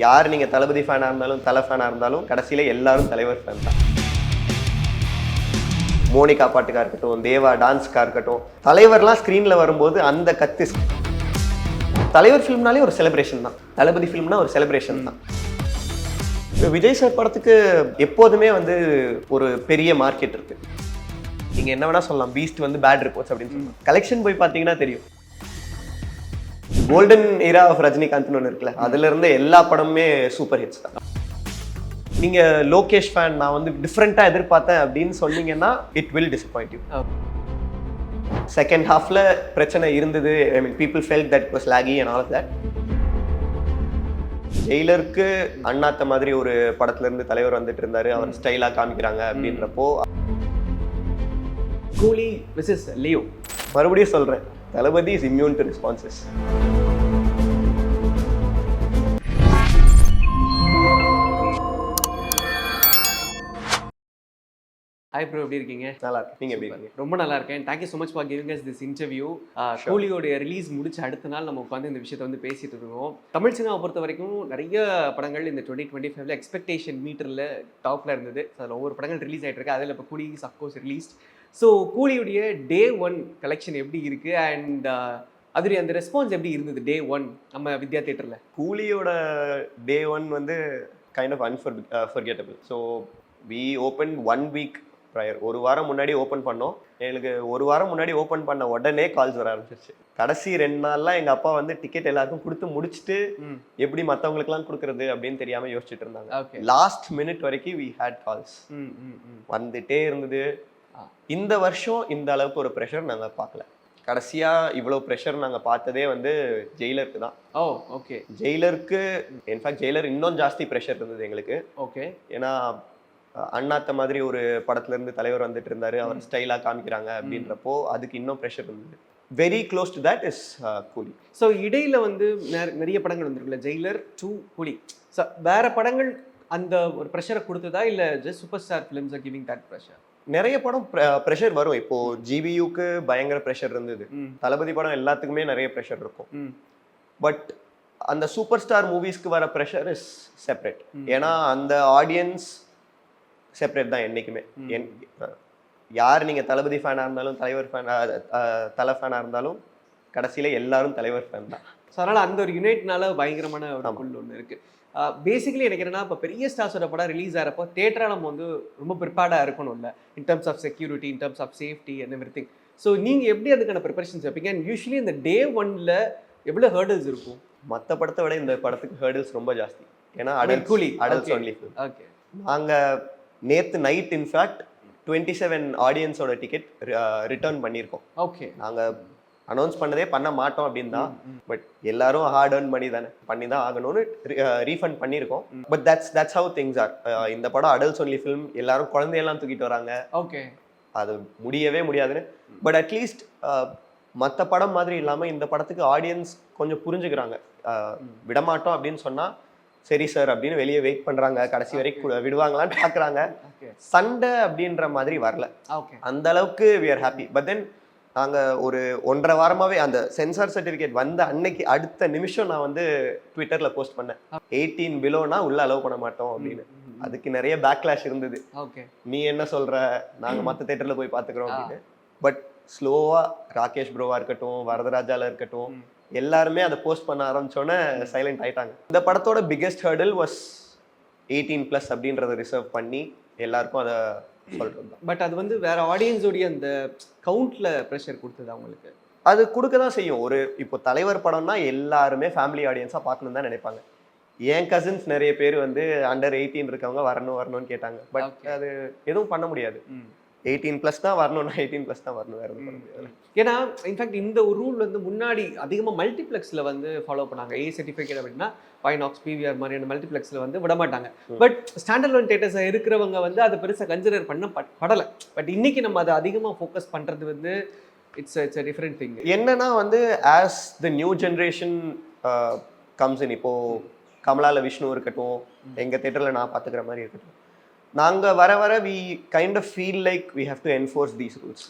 யார் நீங்கள் தளபதி ஃபேனாக இருந்தாலும் தலை ஃபேனாக இருந்தாலும் கடைசியில் எல்லாரும் தலைவர் ஃபேன் தான். மோனிகா பாட்டுக்காக இருக்கட்டும், தேவா டான்ஸ்க்காக இருக்கட்டும், தலைவர்லாம் ஸ்க்ரீனில் வரும்போது அந்த கத்து. தலைவர் ஃபிலிம்னாலே ஒரு செலிப்ரேஷன் தான், தளபதி ஃபிலிம்னா ஒரு செலிப்ரேஷன் தான். விஜய் சார் படத்துக்கு எப்போதுமே ஒரு பெரிய மார்க்கெட் இருக்கு. நீங்கள் என்ன வேணால் சொல்லலாம், பீஸ்ட் பேட் ரிப்போர்ட்ஸ் அப்படின்னு சொல்லலாம். கலெக்ஷன் போய் பார்த்தீங்கன்னா தெரியும். கோல்டன் ஏரா ஆஃப் ரஜினிகாந்த்னு ஒன்று இருக்குல்ல, அதுல இருந்து எல்லா படமுமே சூப்பர் ஹிட்ஸ் தான். நீங்க லோகேஷ் ஃபேன், நான் டிஃப்ரெண்டா எதிர்பார்த்தேன் அப்படின்னு சொன்னீங்கன்னா it will disappoint you. Second ஹாஃப்ல பிரச்சனை இருந்தது. I mean people felt that it was laggy and all of that. ஜெயிலருக்கு அண்ணாத்த மாதிரி ஒரு படத்துல இருந்து தலைவர் வந்துட்டு இருந்தாரு, அவர் ஸ்டைலா காமிக்கிறாங்க அப்படின்றப்போ. கூலி வெர்சஸ் லியோ. மறுபடியும் சொல்றேன், Thalapathy is immune to responses. Hi bro, எப்படி இருக்கீங்க? நல்லா இருக்கு, நீங்க எப்படி இருக்கீங்க? ரொம்ப நல்லா இருக்கேன். Thank you so much for giving us this interview. கூலியோடைய ரிலீஸ் முடிச்ச அடுத்த நாள் நம்ம உட்காந்து இந்த விஷயத்தை பேசிட்டு இருக்கோம். தமிழ் சினிமாவை பொறுத்த வரைக்கும் நிறைய படங்கள் இந்த 2025 எக்ஸ்பெக்டேஷன் மீட்டரில் டாப்ல இருந்தது. அதில் ஒவ்வொரு படங்கள் ரிலீஸ் ஆகிட்டு இருக்கு. அதில் இப்போ Coolie is of course released. So கூலியுடைய டே 1 கலெக்ஷன் எப்படி இருக்கு அண்ட் அதுடைய அந்த ரெஸ்பான்ஸ் எப்படி இருந்தது டே 1 நம்ம வித்யா தியேட்டரில்? கூலியோட day 1 kind of unforgettable. So we open 1 week prior. ஒரு வாரம் முன்னாடி ஓப்பன் பண்ணோம். எங்களுக்கு ஒரு வாரம் முன்னாடி ஓப்பன் பண்ண உடனே கால்ஸ் வர ஆரம்பிச்சிருச்சு. கடைசி 2 நாள்லாம் எங்கள் அப்பா டிக்கெட் எல்லாருக்கும் கொடுத்து முடிச்சுட்டு எப்படி மற்றவங்களுக்குலாம் கொடுக்குறது அப்படின்னு தெரியாமல் யோசிச்சுட்டு இருந்தாங்க. லாஸ்ட் மினிட் வரைக்கும் வி ஹேட் கால்ஸ் வந்துட்டே இருந்தது. இந்த வருஷம் இந்த அளவுக்கு ஒரு ப்ரெஷர் நாங்கள் பார்க்கல. கடைசியா இவ்வளவு ப்ரெஷர் நாங்கள் பார்த்ததே ஜெயிலருக்கு தான். ஓ ஓகே. ஜெயிலருக்கு இன்ஃபேக்ட் ஜெயிலர் இன்னும் ஜாஸ்தி ப்ரெஷர் இருந்தது எங்களுக்கு. ஓகே. ஏன்னா அண்ணாத்த மாதிரி ஒரு படத்துல இருந்து தலைவர் வந்துட்டு இருந்தாரு, அவர் ஸ்டைலா காமிக்கிறாங்க அப்படின்றப்போ அதுக்கு இன்னும் ப்ரெஷர் இருந்தது. Very close to that is கூலி. ஸோ இடையில நிறைய படங்கள் வந்துருக்குல்ல, ஜெயிலர் 2 கூலி. ஸோ வேற படங்கள் அந்த ஒரு ப்ரெஷரை கொடுத்ததா இல்லை just super star films are giving that pressure? நிறைய படம் ப்ரெஷர் வரும். இப்போ ஜிபியூக்கு பயங்கர ப்ரெஷர் இருந்தது. தளபதி படம் எல்லாத்துக்குமே நிறைய ப்ரெஷர் இருக்கும். பட் அந்த சூப்பர் ஸ்டார் மூவிஸ்க்கு வர ப்ரெஷர் இஸ் செப்பரேட். ஏன்னா அந்த ஆடியன்ஸ் செப்பரேட் தான் என்னைக்குமே. யார் நீங்க தளபதி ஃபேனா இருந்தாலும் தலைவர் ஃபேன் தலை ஃபேனா இருந்தாலும் கடைசியில எல்லாரும் தலைவர் ஃபேன் தான். ஸோ அதனால அந்த ஒரு யுனைட்னால பயங்கரமான ஒரு புல் ஒன்று இருக்கு. பேசிக்கலி எனக்கு என்னன்னா, இப்போ பெரிய ஸ்டார்ஸோட படம் ரிலீஸ் ஆகிறப்போ தேட்டராக நம்ம ரொம்ப ப்ரிப்பேர்டாக இருக்கணும்ல, in terms of security, in terms of safety and everything. So நீங்கள் எப்படி அதுக்கான ப்ரிப்பரேஷன்ஸ் வைப்பீங்க? அண்ட் யூஸ்வலி இந்த டே 1ல எவ்வளோ ஹேர்டில்ஸ் இருக்கும்? மற்ற படத்தை விட இந்த படத்துக்கு ஹேர்டில்ஸ் ரொம்ப ஜாஸ்தி. ஏன்னா அடல்ட்ஸ் ஒன்லி ஃபிலிம். ஓகே. நாங்கள் நேற்று நைட் இன்ஃபேக்ட் 27 ஆடியன்ஸோட டிக்கெட் ரிட்டர்ன் பண்ணியிருக்கோம். ஓகே. நாங்கள் அனௌன்ஸ் பண்ணதே பண்ண மாட்டோம் அப்படின்னு தான். பட் எல்லாரும் ஹார்ட் ஏர்ன் பண்ணி தான் ஆகணும்னு ரீஃபண்ட் பண்ணியிருக்கோம். But that's how things are. இந்த படம் அடல்ட்ஸ் ஒன்லி ஃபிலிம், எல்லாரும் குழந்தையெல்லாம் தூக்கிட்டு வராங்க. ஓகே. அது முடியவே முடியாதுன்னு. பட் அட்லீஸ்ட் மற்ற படம் மாதிரி இல்லாமல் இந்த படத்துக்கு ஆடியன்ஸ் கொஞ்சம் புரிஞ்சுக்கிறாங்க. விடமாட்டோம் அப்படின்னு சொன்னால் சரி சார் அப்படின்னு வெளியே வெயிட் பண்ணுறாங்க, கடைசி வரைக்கும் விடுவாங்களான்னு பார்க்குறாங்க. சண்டை அப்படின்ற மாதிரி வரல. அந்த அளவுக்கு we are happy. But then நாங்கள் ஒரு 1.5 வாரமாகவே அந்த சென்சார் சர்டிஃபிகேட் வந்த அன்னைக்கு அடுத்த நிமிஷம் நான் ட்விட்டரில் போஸ்ட் பண்ணேன், 18 பிலோனா உள்ள அலோவ் பண்ண மாட்டோம் அப்படின்னு. அதுக்கு நிறைய பேக்லாஷ் இருந்தது. நீ என்ன சொல்ற, நாங்கள் மற்ற தேட்டரில் போய் பார்த்துக்கிறோம் அப்படின்னு. பட் ஸ்லோவாக ராகேஷ் ப்ரோவா இருக்கட்டும், வரதராஜால இருக்கட்டும், எல்லாருமே அதை போஸ்ட் பண்ண ஆரம்பிச்சோன்னே சைலண்ட் ஆயிட்டாங்க. இந்த படத்தோட பிக்கெஸ்ட் ஹர்டில் வாஸ் 18+ அப்படின்றத ரிசர்வ் பண்ணி எல்லாருக்கும் அதை சொல்றது. பட் அது வேற ஆடியன்ஸோடைய அந்த கவுண்ட்ல ப்ரெஷர் கொடுத்தது அவங்களுக்கு. அது கொடுக்க தான் செய்யும். இப்போ தலைவர் படம்னா எல்லாருமே ஃபேமிலி ஆடியன்ஸாக பார்க்கணும் தான் நினைப்பாங்க. என் கசின்ஸ் நிறைய பேர் அண்டர் 18 இருக்கவங்க வரணும்னு கேட்டாங்க. பட் அது எதுவும் பண்ண முடியாது. 18+ தான் வரணும்னா 18+ தான் வரணும், வேற எதுவும் பண்ண முடியாது. ஏன்னா இன்ஃபேக்ட் இந்த ஒரு ரூல் அதிகமாக மல்டிப்ளெக்ஸில் ஃபாலோ பண்ணாங்க. A சர்டிஃபிகேட் அப்படின்னா பைனாக்ஸ், PVR மாதிரியான மல்டிப்ளெக்ஸில் விட மாட்டாங்க. பட் ஸ்டாண்டர்ட் லோன் தேட்டர்ஸ் இருக்கிறவங்க அதை பெருசாக கன்சிடர் பண்ண படலை. பட் இன்னைக்கு நம்ம அதை அதிகமாக ஃபோக்கஸ் பண்ணுறது இட்ஸ் அ டிஃப்ரெண்ட் திங். என்னன்னா as the new generation comes in, இப்போ கமலால விஷ்ணு இருக்கட்டும், எங்கள் தேட்டரில் நான் பார்த்துக்கிற மாதிரி இருக்கட்டும், நாங்கள் வர we kind of feel like we have to enforce these rules.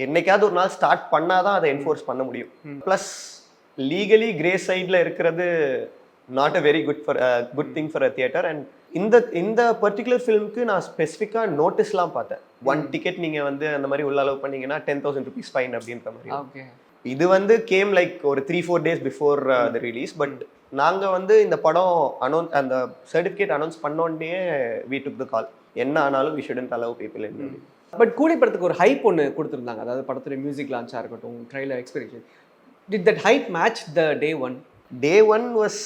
என்னைக்காவது ஒரு நாள் ஸ்டார்ட் பண்ணாதான் அதை என்ஃபோர்ஸ் பண்ண முடியும். ப்ளஸ் லீகலி கிரே சைடில் இருக்கிறது not a very good thing for a theatre. And இந்த பர்டிகுலர் ஃபிலிம்க்கு நான் ஸ்பெசிஃபிக்காக நோட்டீஸ்லாம் பார்த்தேன். 1 டிக்கெட் நீங்கள் வந்து அந்த மாதிரி உள்ள அலோவ் பண்ணீங்கன்னா 10,000 rupees ஃபைன் அப்படின்ற மாதிரி. ஓகே. இது வந்து கேம் லைக் ஒரு 3-4 days before the release. But நாங்கள் வந்து இந்த படம் அந்த சர்டிஃபிகேட் அனௌன்ஸ் பண்ணோடனே we took the கால். என்ன ஆனாலும் we shouldn't allow people in. But கூலி படத்துக்கு ஒரு ஹைப் ஒன்று கொடுத்துருந்தாங்க. அதாவது படத்துடைய மியூசிக் லான்ச்சாக இருக்கட்டும், trailer expectation. Did that hype match the day one? Day one was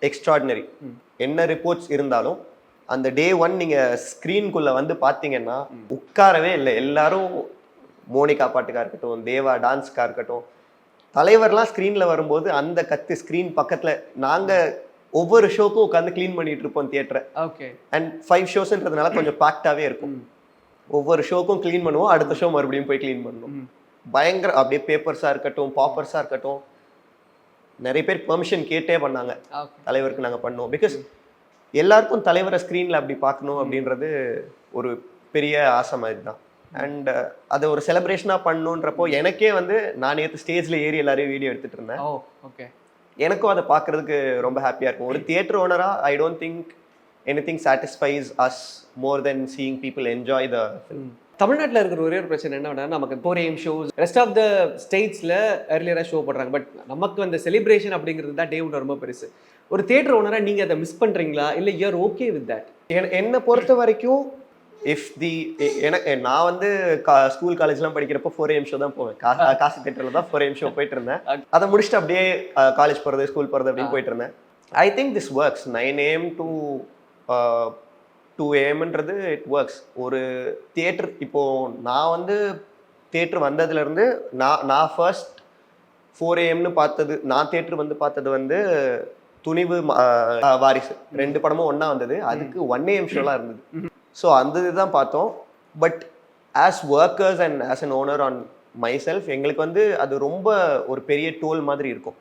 extraordinary. என்ன ரிப்போர்ட்ஸ் இருந்தாலும் அந்த டே ஒன் நீங்கள் ஸ்க்ரீனுக்குள்ளே வந்து பார்த்தீங்கன்னா உட்காரவே இல்லை. எல்லாரும் மோனிகா பாட்டுக்காக இருக்கட்டும், தேவா டான்ஸ்க்காக இருக்கட்டும், தலைவர்லாம் ஸ்க்ரீனில் வரும்போது அந்த கத்து ஸ்க்ரீன் பக்கத்தில் நாங்கள் ஒவ்வொரு ஷோக்கும் உட்காந்து க்ளீன் பண்ணிட்டு இருப்போம் தியேட்டரை. ஓகே. அண்ட் 5 ஷோஸ்ன்றதுனால கொஞ்சம் பேக்டாகவே இருக்கும். ஒவ்வொரு ஷோக்கும் க்ளீன் பண்ணுவோம், அடுத்த ஷோ மறுபடியும் போய் க்ளீன் பண்ணணும். பயங்கர அப்படியே பேப்பர்ஸாக இருக்கட்டும், பாப்பர்ஸாக இருக்கட்டும், நிறைய பேர் பெர்மிஷன் கேட்டே பண்ணாங்க தலைவருக்கு நாங்கள் பண்ணோம். பிகாஸ் எல்லாருக்கும் தலைவரை ஸ்க்ரீனில் அப்படி பார்க்கணும் அப்படின்றது ஒரு பெரிய ஆசை மாதிரி தான். அண்ட் அதை ஒரு செலிப்ரேஷனாக பண்ணணுன்றப்போ எனக்கே வந்து நான் நேற்று ஸ்டேஜில் ஏறி எல்லாரையும் வீடியோ எடுத்துகிட்டு இருந்தேன். ஓகே. எனக்கும் அதை பார்க்குறதுக்கு ரொம்ப ஹாப்பியாக இருக்கும். ஒரு தியேட்டர் ஓனராக I don't think anything satisfies us more than seeing people enjoy the film. தமிழ்நாட்டில் இருக்கிற ஒரே ஒரு பிரச்சனை என்ன நமக்கு 4 AM shows rest of the ஸ்டேட்ஸில் ஏர்லியராக ஷோ போடுறாங்க. பட் நமக்கு அந்த செலிப்ரேஷன் அப்படிங்கிறது தான் டே ஒன்று ரொம்ப பெருசு. ஒரு தியேட்டர் ஓனராக நீங்கள் அதை மிஸ் பண்ணுறீங்களா, இல்லை யூஆர் ஓகே வித் தட்? என்னை பொறுத்த வரைக்கும் நான் வந்து ஸ்கூல் காலேஜ்லாம் படிக்கிறப்போ 4 AM ஷோ தான் போவேன். காசு தியேட்டரில் தான் 4 AM ஷோ போயிட்டு இருந்தேன். அதை முடிச்சுட்டு அப்படியே காலேஜ் போகிறது, ஸ்கூல் போகிறது அப்படின்னு போயிட்டு இருந்தேன். I think this works. 9 AM to 2 AM-ன்றது இட் ஒர்க்ஸ். ஒரு தியேட்டர் இப்போது நான் வந்து தியேட்டர் வந்ததுலேருந்து நான் ஃபர்ஸ்ட் 4 AM-னு பார்த்தது, நான் தியேட்டர் வந்து பார்த்தது வந்து துணிவு, வாரிசு 2 படமும் ஒன்றா வந்தது. அதுக்கு 1 AM ஷோலாம் இருந்தது. ஸோ அந்த இதுதான் பார்த்தோம். But as workers and as an owner on my self எங்களுக்கு வந்து அது ரொம்ப ஒரு பெரிய டோல் மாதிரி இருக்கும்.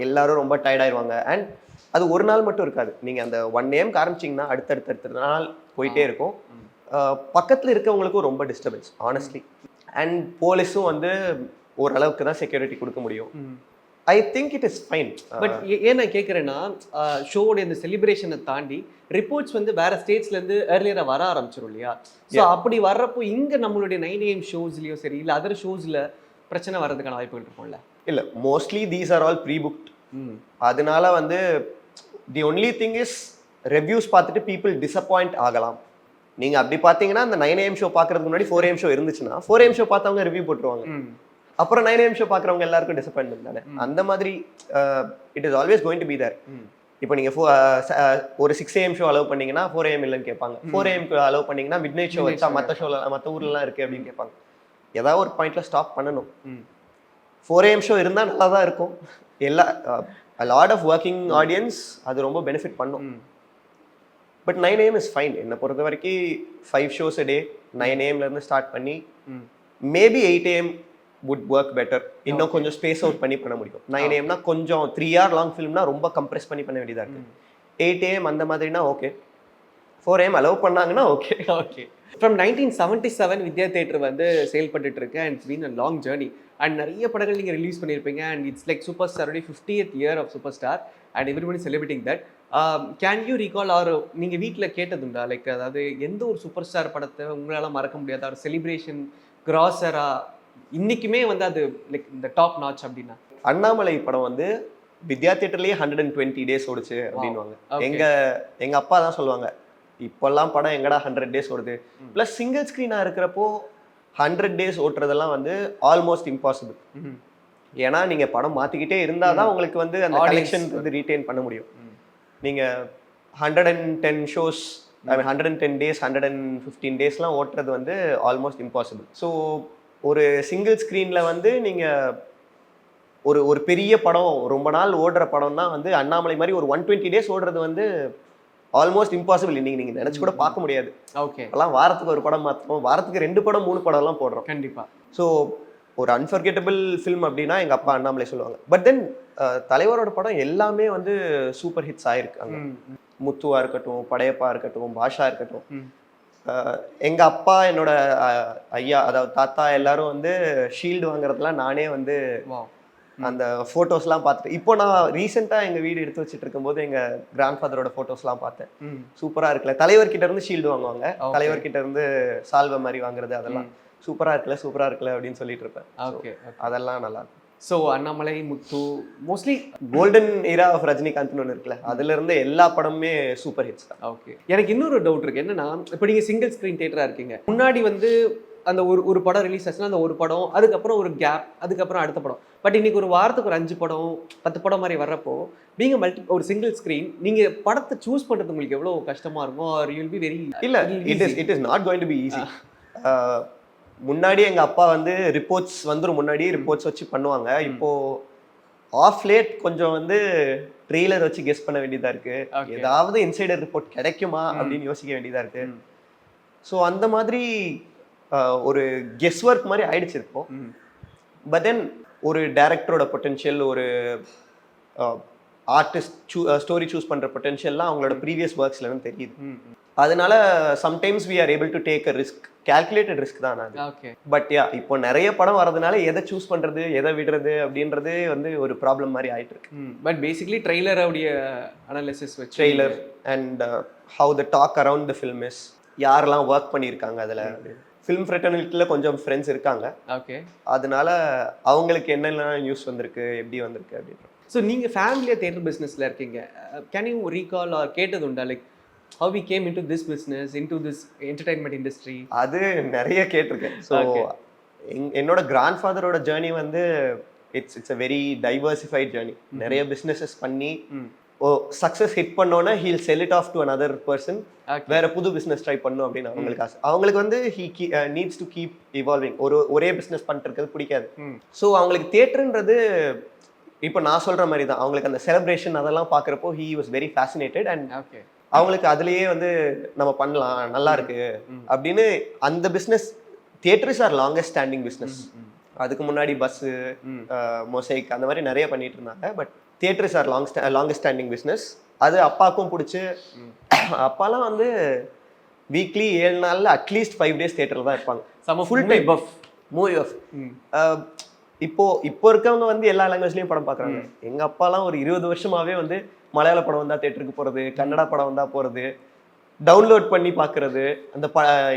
எல்லாரும் ரொம்ப டயர்டாயிருவாங்க. அண்ட் அது ஒரு நாள் மட்டும் இருக்காது. நீங்கள் அந்த 1 AM ஆரம்பிச்சிங்கன்னா அடுத்தடுத்த நாள் போயிட்டே இருக்கும். பக்கத்தில் இருக்கவங்களுக்கும் ரொம்ப டிஸ்டர்பன்ஸ் ஆனஸ்ட்லி. அண்ட் போலீஸும் வந்து ஓரளவுக்கு தான் செக்யூரிட்டி கொடுக்க முடியும். I think it is fine. But ஏன் நான் கேட்குறேன்னா, ஷோவோடைய இந்த செலிப்ரேஷனை தாண்டி ரிப்போர்ட்ஸ் வந்து வேற ஸ்டேட்ஸ்லேருந்து ஏர்லியராக வர ஆரம்பிச்சிடும் இல்லையா? ஸோ அப்படி வர்றப்போ இங்கே நம்மளுடைய 9 AM ஷோஸ்லேயோ சரி, இல்லை அதர் ஷோஸில் பிரச்சனை வர்றதுக்கான வாய்ப்புகள் இருக்கும்ல? இல்லை, mostly these are all pre booked. அதனால வந்து the only thing is reviews பார்த்துட்டு பீப்புள் டிசப்பாயிண்ட் ஆகலாம். நீங்கள் அப்படி பார்த்தீங்கன்னா அந்த 9 AM ஷோ பார்க்கறதுக்கு முன்னாடி 4 AM ஷோ இருந்துச்சுன்னா 4 AM ஷோ பார்த்தவங்க ரிவ்யூ போட்டுருவாங்க. அப்புறம் 9 AM ஷோ பார்க்குறவங்க எல்லாருக்கும் டிசப்பாயின்மெண்ட் தானே. அந்த மாதிரி it is always going to be there. இப்போ நீங்கள் ஒரு 6 AM ஷோ அலோவ் பண்ணீங்கன்னா 4 AM இல்லைன்னு கேட்பாங்க. 4 AM அலோவ் பண்ணீங்கன்னா மிட் நைட் ஷோ வச்சா மற்ற ஊர்லலாம் இருக்குது அப்படின்னு கேட்பாங்க. ஏதாவது ஒரு பாயிண்ட்ல ஸ்டாப் பண்ணணும். 4 AM ஷோ இருந்தால் நல்லா தான் இருக்கும். எல்லா a lot of working audience அது ரொம்ப பெனிஃபிட் பண்ணும். But 9 AM is fine. என்னை பொறுத்த வரைக்கும் 5 shows a day 9 AM-லேருந்து ஸ்டார்ட் பண்ணி maybe 8 AM would work better. இன்னும் கொஞ்சம் ஸ்பேஸ் அவுட் பண்ணி பண்ண முடியும். 9 AM-னா கொஞ்சம் 3 hour லாங் ஃபிலிம்னா ரொம்ப கம்ப்ரெஸ் பண்ணி பண்ண வேண்டியதாக இருக்குது. 8 AM அந்த மாதிரினா ஓகே. 4 AM அலோவ் பண்ணாங்கன்னா okay. Okay. From 1977 Vidya theatre வந்து செயல்பட்டு இருக்கு. And it's been a long journey. And நிறைய படங்கள் நீங்கள் ரிலீஸ் பண்ணியிருப்பீங்க. அண்ட் இட்ஸ் லைக் சூப்பர் ஸ்டாருடைய 50th year of super star and everybody celebrating that. Can you recall or நீங்கள் வீட்டில் கேட்டதுண்டா, லைக் அதாவது எந்த ஒரு சூப்பர் ஸ்டார் படத்தை உங்களால் மறக்க முடியாத ஒரு செலிப்ரேஷன் கிராசரா இன்னைக்குமே வந்து அது லைக் இந்த டாப் நாட்ச் அப்படின்னா? அண்ணாமலை படம் வந்து வித்யா தேட்டர்லேயே 120 days ஓடுச்சு அப்படின்வாங்க. எங்கள் அப்பா தான் சொல்லுவாங்க, இப்போல்லாம் படம் எங்கடா 100 days ஓடுது. ப்ளஸ் சிங்கிள் ஸ்க்ரீனாக இருக்கிறப்போ 100 days ஓட்டுறதெல்லாம் வந்து ஆல்மோஸ்ட் இம்பாசிபிள். ஏன்னா நீங்கள் படம் மாற்றிக்கிட்டே இருந்தால் தான் உங்களுக்கு வந்து அந்த கலெக்ஷன் வந்து ரீட்டைன் பண்ண முடியும். நீங்கள் 110 shows 110 days 115 daysலாம் ஓட்டுறது வந்து ஆல்மோஸ்ட் இம்பாசிபிள். ஸோ ஒரு சிங்கிள் ஸ்க்ரீனில் வந்து நீங்கள் ஒரு பெரிய படம் ரொம்ப நாள் ஓடுற படம்னா வந்து அண்ணாமலை மாதிரி ஒரு 120 days ஓடுறது வந்து ஆல்மோஸ்ட் இம்பாசிபிள். இன்னைக்கு நீங்கள் நினச்சி கூட பார்க்க முடியாது. ஓகே. எல்லாம் வாரத்துக்கு ஒரு படம் மாற்றோம், வாரத்துக்கு 2 படம் 3 படம்லாம் போடுறோம். கண்டிப்பாக. ஸோ ஒரு அன்ஃபர்கெட்டபிள் ஃபில்ம் அப்படின்னா எங்கள் அப்பா அண்ணாமலை சொல்லுவாங்க. பட் தென் தலைவரோட படம் எல்லாமே வந்து சூப்பர் ஹிட்ஸ் ஆயிருக்கு. அங்கே முத்துவா இருக்கட்டும், படையப்பா இருக்கட்டும், பாஷா இருக்கட்டும். எங்கள் அப்பா, என்னோட ஐயா, அதாவது தாத்தா எல்லாரும் வந்து ஷீல்டு வாங்குறதுலாம் நானே வந்து அந்த ஃபோட்டோஸ்லாம் பார்த்துட்டு இப்போ நான் ரீசெண்டாக எங்கள் வீடு எடுத்து வச்சுட்டு இருக்கும்போது எங்கள் கிராண்ட் ஃபாதரோட ஃபோட்டோஸ்லாம் பார்த்தேன். சூப்பராக இருக்குல்ல, தலைவர்கிட்ட இருந்து ஷீல்டு வாங்குவாங்க, தலைவர்கிட்ட இருந்து சால்வை மாதிரி வாங்குறது, அதெல்லாம் சூப்பராக இருக்குல்ல அப்படின்னு சொல்லிட்டு இருப்பேன். ஓகே, அதெல்லாம் நல்லா இருக்கும். So Annamalai, Muthu, mostly golden era of ரஜினிகாந்த்னு ஒன்று இருக்குல்ல, அதுல இருந்து எல்லா படமுமே சூப்பர் ஹிட்ஸ் தான். ஓகே. எனக்கு இன்னொரு டவுட் இருக்கு. என்னன்னா, இப்போ நீங்க சிங்கிள் ஸ்கிரீன் தியேட்டரா இருக்கீங்க, முன்னாடி வந்து அந்த ஒரு படம் ரிலீஸ் ஆச்சுன்னா அந்த ஒரு படம், அதுக்கப்புறம் ஒரு கேப், அதுக்கப்புறம் அடுத்த படம். பட் இன்னைக்கு ஒரு வாரத்துக்கு ஒரு 5 படம் 10 படம் மாதிரி வர்றப்போ நீங்க ஒரு சிங்கிள் ஸ்கிரீன், நீங்க படத்தை சூஸ் பண்றது உங்களுக்கு எவ்வளவு கஷ்டமா இருக்கும்? Are you will be very இல்ல, it is not going to be easy. முன்னாடி எங்க அப்பா வந்து ரிப்போர்ட்ஸ் வந்துரும், முன்னாடி ரிப்போர்ட்ஸ் வச்சு பண்ணுவாங்க. இப்போ ஆஃப் லேட் கொஞ்சம் வந்து ட்ரெய்லர் வச்சு கெஸ் பண்ண வேண்டியதா இருக்கு, ஏதாவது இன்சைடர் ரிப்போர்ட் கிடைக்குமா அப்படின்னு யோசிக்க வேண்டியதா இருக்கு. ஸோ அந்த மாதிரி ஒரு கெஸ் ஒர்க் மாதிரி ஆயிடுச்சு இப்போ. பட் தென் ஒரு டைரக்டரோட பொட்டென்ஷியல், ஒரு ஆர்டிஸ்ட் ஸ்டோரி சூஸ் பண்ற பொட்டென்ஷியல்லாம் அவங்களோட ப்ரீவியஸ் ஒர்க்ஸ்ல இருந்து தெரியுது. அதனால sometimes we are able to take a risk, calculated risk தான் அது. பட் யா, இப்போ நிறைய படம் வரதுனால எதை சூஸ் பண்றது எதை விடுறது அப்படின்றது வந்து ஒரு ப்ராப்ளம் மாதிரி ஆயிட்டு இருக்கு. பட் பேசிக்கலி ட்ரெய்லருடைய அனாலிசிஸ் வச்சு, trailer and how the talk around the film is, யாரெல்லாம் ஒர்க் பண்ணியிருக்காங்க அதில். ஃபிலிம் ஃப்ரெட்டர்னிட்டியில் கொஞ்சம் ஃப்ரெண்ட்ஸ் இருக்காங்க. ஓகே. அதனால அவங்களுக்கு என்னென்ன நியூஸ் வந்திருக்கு, எப்படி வந்திருக்கு அப்படின்னு. ஸோ நீங்கள் ஃபேமிலியாக தேட்டர் பிஸ்னஸில் இருக்கீங்க. கேன் யூ ரீகால் ஆர் கேட்டது உண்டா, like how we came into this business, into this entertainment industry? அது நிறைய கேட்டிருக்கேன். ஸோ என்னோட கிராண்ட் ஃபாதரோட ஜேர்னி வந்து it's a very diversified journey. நிறைய பிஸ்னஸஸ் பண்ணி சக்ஸஸ் ஹிட் பண்ணோன்னா he'll sell it off to another person, வேற புது பிஸ்னஸ் ட்ரை பண்ணும் அப்படின்னு அவங்களுக்கு ஆசை. அவங்களுக்கு வந்து he needs to keep evolving. ஒரே பிஸ்னஸ் பண்ணிட்டு பிடிக்காது. ஸோ அவங்களுக்கு தியேட்டர்ன்றது இப்போ நான் சொல்ற மாதிரி தான், அவங்களுக்கு அந்த செலிப்ரேஷன் அதெல்லாம் பார்க்குறப்போ he was very fascinated. And அவங்களுக்கு அதுலயே வந்து நம்ம பண்ணலாம், நல்லா இருக்கு அப்படின்னு. அந்த business theatres are longest standing business. அதுக்கு முன்னாடி பஸ்ஸு, மொசைக் அந்த மாதிரி நிறைய பண்ணிட்டு இருந்தாங்க. But theatres are longest standing business. அது அப்பாவுக்கும் பிடிச்சி, அப்பாலாம் வந்து வீக்லி 7 நாள்ல அட்லீஸ்ட் 5 days தியேட்டர்ல தான் இருப்பாங்க. Full time puff, movie buff. இப்போ இருக்கவங்க வந்து எல்லா லாங்குவேஜ்லயும் படம் பார்க்குறாங்க. எங்க அப்பாலாம் ஒரு 20 வருஷமாவே வந்து மலையாள படம் வந்தா தியேட்டருக்கு போறது, கன்னடா படம் வந்தா போறது, டவுன்லோட் பண்ணி பாக்குறது. அந்த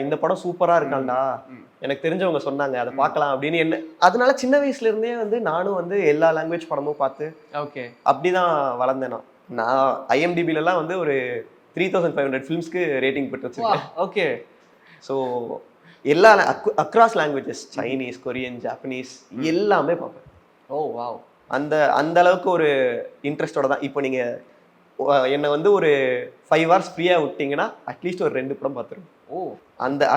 இந்த படம் சூப்பரா இருக்காண்டா, எனக்கு தெரிஞ்சவங்க சொன்னாங்க அதை பார்க்கலாம் அப்படின்னு. என்ன அதனால சின்ன வயசுல இருந்தே வந்து நானும் வந்து எல்லா லாங்குவேஜ் படமும் பார்த்து அப்படிதான் வளர்ந்தேன். நான் IMDb எல்லாம் வந்து ஒரு 3500 ஃபிலிம்ஸ்க்கு ரேட்டிங் போட்டு வச்சிருக்கேன். ஓகே. ஸோ எல்லா across languages, Chinese, Korean, Japanese எல்லாமே பார்ப்பேன். ஓ வாவ். அந்த அளவுக்கு ஒரு இன்ட்ரெஸ்டோட தான். இப்போ நீங்க என்னை வந்து ஒரு 5 hours ஃப்ரீயா விட்டீங்கன்னா அட்லீஸ்ட் ஒரு 2 படம் பார்த்துருவேன்.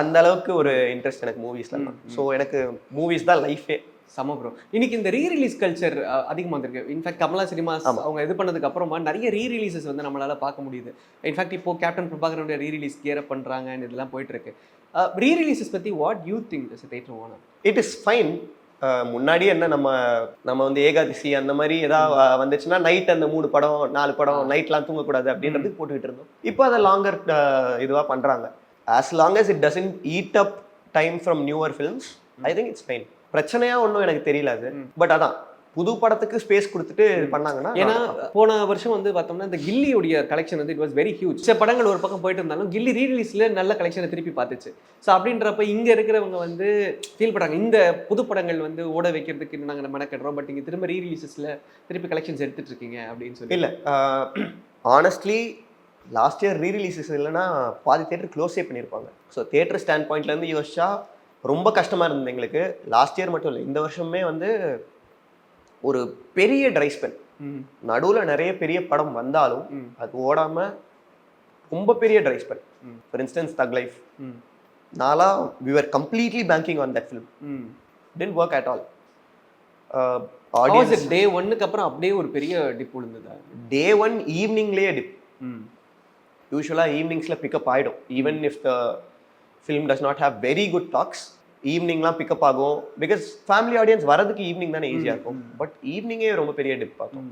அந்த அளவுக்கு ஒரு இன்ட்ரெஸ்ட் எனக்கு மூவிஸ்ல. ஸோ எனக்கு மூவிஸ் தான் லைஃபே. சம ப்ரோ. இன்னைக்கு இந்த ரீரிலீஸ் கல்ச்சர் அதிகமாக வந்திருக்கு. இன்ஃபேக்ட் கமலா சினிமாஸ் அவங்க இது பண்ணதுக்கு அப்புறமா நிறைய ரீரிலீசஸ் வந்து நம்மளால பார்க்க முடியுது. இன்ஃபேக்ட் இப்போ கேப்டன் பிரபாகரனுடைய ரீரிலீஸ் கியர் அப் பண்றாங்க, இதெல்லாம் போயிட்டு இருக்கு. ரீரிலீசஸ் பத்தி what you think as a theatre owner? It is fine. முன்னாடி என்ன நம்ம வந்து ஏகாதசி அந்த மாதிரி ஏதாவது வந்துச்சுன்னா நைட் அந்த 3 படம் 4 படம் நைட்லாம் தூங்கக்கூடாது அப்படின்றதுக்கு போட்டுக்கிட்டு இருந்தோம். இப்போ அதை லாங்கர் இதுவாக பண்ணுறாங்க. As long as it doesn't eat up time from newer films, I think it's fine. பிரச்சனையா ஒன்றும் எனக்கு தெரியல அது. பட் அதான் புது படத்துக்கு ஸ்பேஸ் கொடுத்துட்டு பண்ணாங்கன்னா, ஏன்னா போன வருஷம் வந்து பார்த்தோம்னா இந்த கில்லியுடைய கலெக்ஷன் வந்து இட் வாஸ் வெரி ஹியூஜ். சில படங்கள் ஒரு பக்கம் போயிட்டு இருந்தாலும் கில்லி ரீரிலீஸ்ல நல்ல கலெக்ஷனை திருப்பி பார்த்துச்சு. ஸோ அப்படின்றப்ப இங்க இருக்கிறவங்க வந்து ஃபீல் பண்றாங்க, இந்த புது படங்கள் வந்து ஓட வைக்கிறதுக்கு நாங்கள் மெனக்கடுறோம், பட் இங்கே திரும்ப ரீரிலீசஸ்ல திருப்பி கலெக்ஷன்ஸ் எடுத்துட்டு இருக்கீங்க அப்படின்னு சொல்லி. இல்லை, ஆனஸ்ட்லி லாஸ்ட் இயர் ரீரிலீசஸ் இல்லைன்னா பாதி தேட்டர் க்ளோஸே பண்ணியிருப்பாங்க. ஸோ தேட்டர் ஸ்டாண்ட் பாயிண்ட்லேருந்து யோசிச்சா ரொம்ப கஷ்டமாக இருந்தது எங்களுக்கு. லாஸ்ட் இயர் மட்டும் இல்லை, இந்த வருஷமே வந்து ஒரு பெரிய ட்ரை ஸ்பெல். நடுவில் நிறைய பெரிய படம் வந்தாலும் அது ஓடாம ரொம்ப பெரிய ட்ரை ஸ்பெல். ஃபார் இன்ஸ்டன்ஸ் தக் லைஃப், நாளா we were completely banking on that film. Didn't work at all. Audience day 1க்கு அப்புறம் அப்படியே ஒரு பெரிய டிப் விழுந்ததா? Day 1 ஈவினிங்லேயே டிப். யூஸ்வலாக ஈவினிங்ஸில் பிக்கப் ஆகிடும். Even if the film does not have very good talks, ஈவினிங்லாம் பிக்கப் ஆகும். பிகாஸ் ஃபேமிலி ஆடியன்ஸ் வரதுக்கு ஈவினிங் தானே ஈஸியாக இருக்கும். பட் ஈவினிங்கே ரொம்ப பெரிய டிப் பார்த்தோம்.